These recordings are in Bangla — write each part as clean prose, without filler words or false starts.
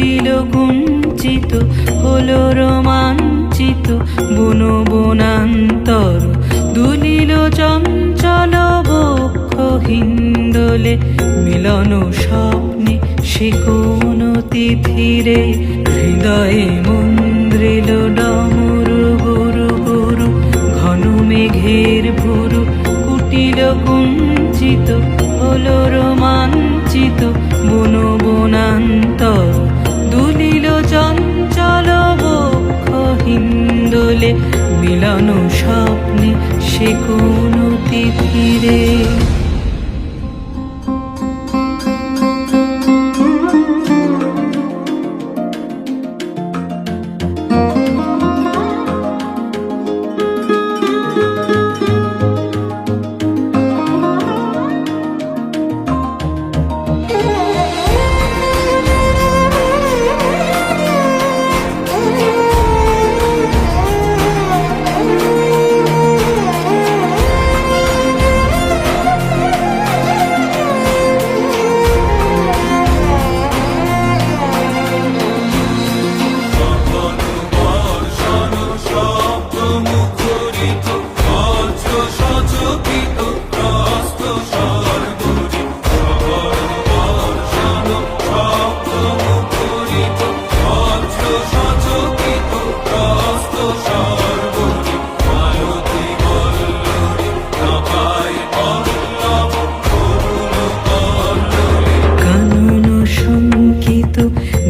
কুটিল কুঞ্চিত হলো রোমাঞ্চিত বন বনান্তর দুলিল চঞ্চল বক্ষ হিন্দোলে মিলন স্বপ্নে সে কোন তিথিরে হৃদয়ে মন্দ্রিল ডমরু গুরু গুরু ঘন মেঘের ভুরু কুটিল কুঞ্চিত হলো রোমাঞ্চিত বন বনান্তর দুলিল চঞ্চল বক্ষ হিন্দোলে মিলন স্বপ্নে সে কোন তিথিরে।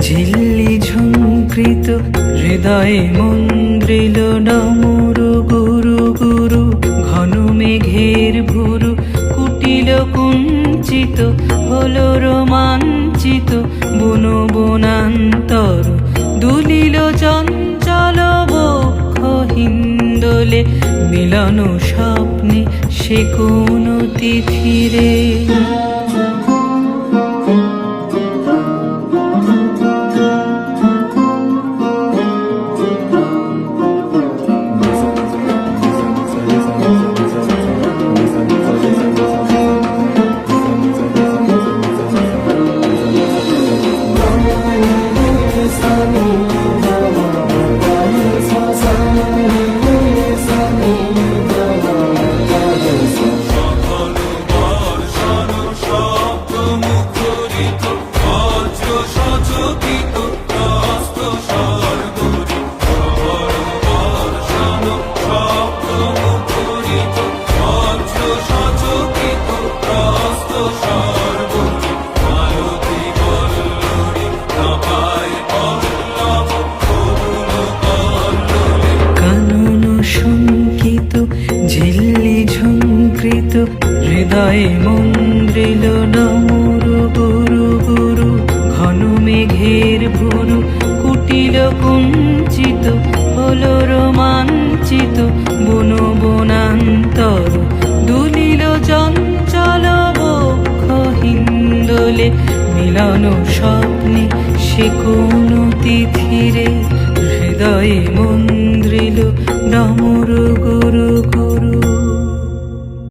ঝিল্লি ঝুঙ্কৃত হৃদয়ে মন্দ্রিল ডমরু গুরু গুরু ঘন মেঘের ভুরু কুটিল কুঞ্চিত হলো রোমাঞ্চিত বন বনান্তর দুলিল চঞ্চল বক্ষ হিন্দোলে মিলন স্বপ্নে সে কোন তিথিরে। ঝিল্লি ঝুঙ্কৃত হৃদয়ে মন্দ্রিল ডমরু গুরু গুরু ঘন মেঘের ভুরু কুটিল কুঞ্চিত হলো রোমাঞ্চিত বন বনান্তর দুলিল চঞ্চল বক্ষ হিন্দোলে মিলন স্বপ্নে সে কোন তিথিরে হৃদয়ে মন্দ্রিল